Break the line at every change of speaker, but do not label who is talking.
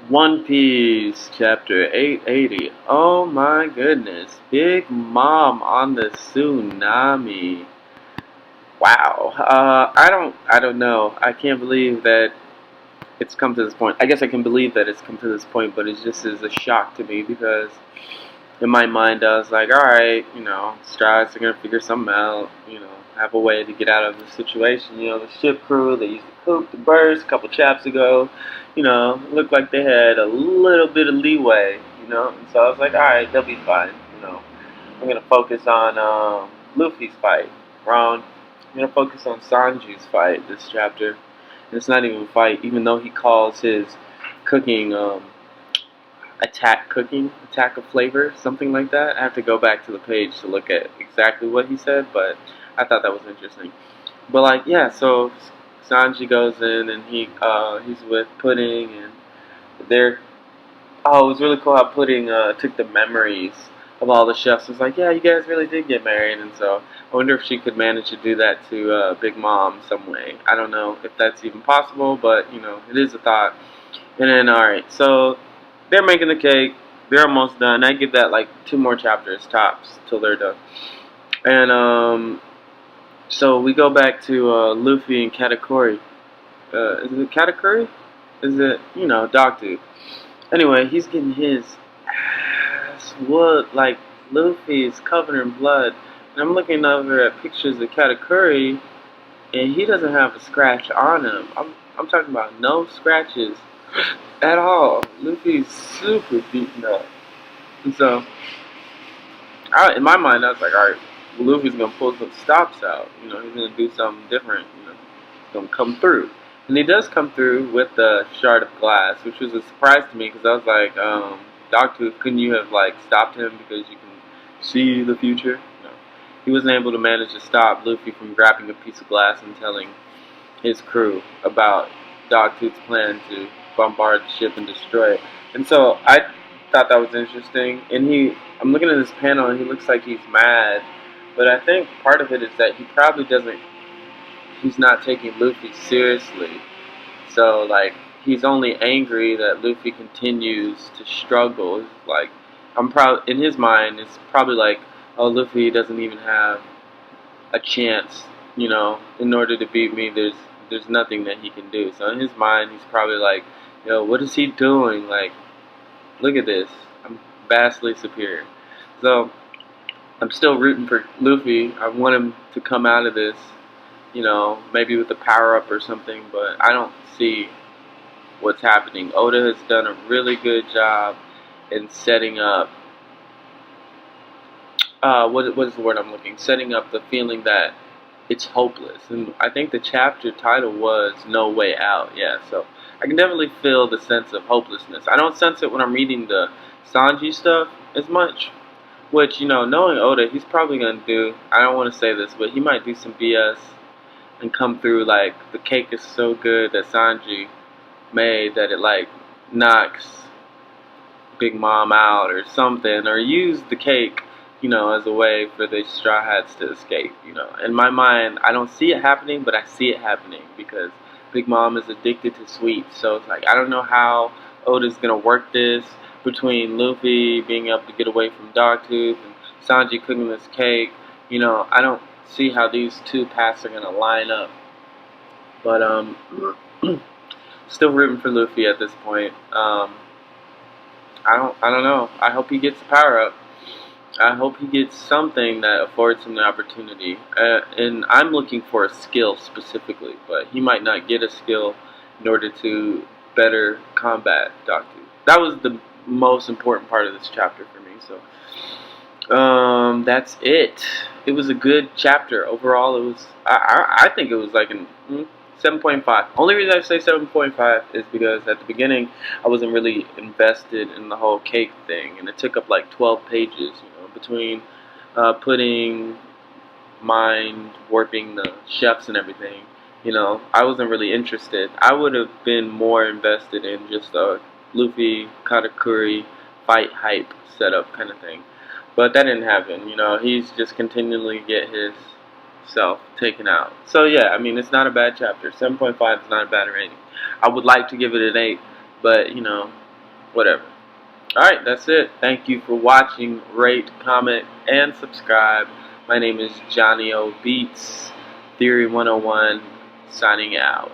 One Piece, chapter 880. Oh my goodness. Big Mom on the tsunami. Wow. I don't know. I can't believe that it's come to this point. I guess I can believe that it's come to this point, but it just is a shock to me because in my mind I was like, alright, Strides are gonna figure something out, have a way to get out of the situation. The ship crew, they used to cook the burst a couple chaps ago, looked like they had a little bit of leeway, and so I was like, alright, they'll be fine. I'm gonna focus on Luffy's fight. Wrong. I'm gonna focus on Sanji's fight this chapter. And it's not even a fight, even though he calls his cooking attack of flavor, something like that. I have to go back to the page to look at exactly what he said, but I thought that was interesting. But like, yeah, so Sanji goes in and he's with Pudding and they're oh, it was really cool how Pudding took the memories of all the chefs. It was like, yeah, you guys really did get married, and so I wonder if she could manage to do that to Big Mom some way. I don't know if that's even possible, but it is a thought. And then, all right, so they're making the cake. They're almost done. I give that like 2 more chapters tops till they're done. And so we go back to Luffy and Katakuri. Is it Katakuri? Is it Dogtooth? Anyway, he's getting his ass whooped. Like Luffy is covered in blood, and I'm looking over at pictures of Katakuri, and he doesn't have a scratch on him. I'm talking about no scratches at all. Luffy's super beaten up. And so, in my mind, I was like, alright, Luffy's gonna pull some stops out. He's gonna do something different. He's gonna come through. And he does come through with the shard of glass, which was a surprise to me because I was like, Dogtooth, couldn't you have like stopped him because you can see the future? No. He wasn't able to manage to stop Luffy from grabbing a piece of glass and telling his crew about Dogtooth's plan to bombard the ship and destroy it. And so I thought that was interesting. And I'm looking at this panel and he looks like he's mad. But I think part of it is that he probably doesn't, he's not taking Luffy seriously. So, like, he's only angry that Luffy continues to struggle. Like, in his mind, it's probably like, oh, Luffy doesn't even have a chance, in order to beat me, there's nothing that he can do. So in his mind, he's probably like, what is he doing? Like, look at this. I'm vastly superior. So I'm still rooting for Luffy. I want him to come out of this, maybe with a power up or something, but I don't see what's happening. Oda has done a really good job in setting up what is the word I'm looking? Setting up the feeling that it's hopeless. And I think the chapter title was No Way Out. Yeah, so I can definitely feel the sense of hopelessness. I don't sense it when I'm reading the Sanji stuff as much, which, knowing Oda, he's probably going to do, I don't want to say this, but he might do some BS and come through like the cake is so good that Sanji made that it like knocks Big Mom out or something, or use the cake, as a way for the Straw Hats to escape. In my mind, I don't see it happening, but I see it happening because Big Mom is addicted to sweets. So it's like I don't know how Oda's gonna work this between Luffy being able to get away from Dogtooth and Sanji cooking this cake. I don't see how these two paths are gonna line up. But still rooting for Luffy at this point. I don't know. I hope he gets the power up. I hope he gets something that affords him the opportunity. And I'm looking for a skill specifically, but he might not get a skill in order to better combat Dogtooth. That was the most important part of this chapter for me. So, that's it. It was a good chapter overall. It was. I think it was like an 7.5. Only reason I say 7.5 is because at the beginning I wasn't really invested in the whole cake thing, and it took up like 12 pages, between putting mind warping the chefs and everything. I wasn't really interested. I would have been more invested in just a Luffy Katakuri fight hype setup kind of thing, but that didn't happen. He's just continually get his self taken out. So yeah, I mean it's not a bad chapter. 7.5 is not a bad rating. I would like to give it an 8, but whatever. Alright, that's it. Thank you for watching. Rate, comment, and subscribe. My name is Johnny O Beats, Theory 101, signing out.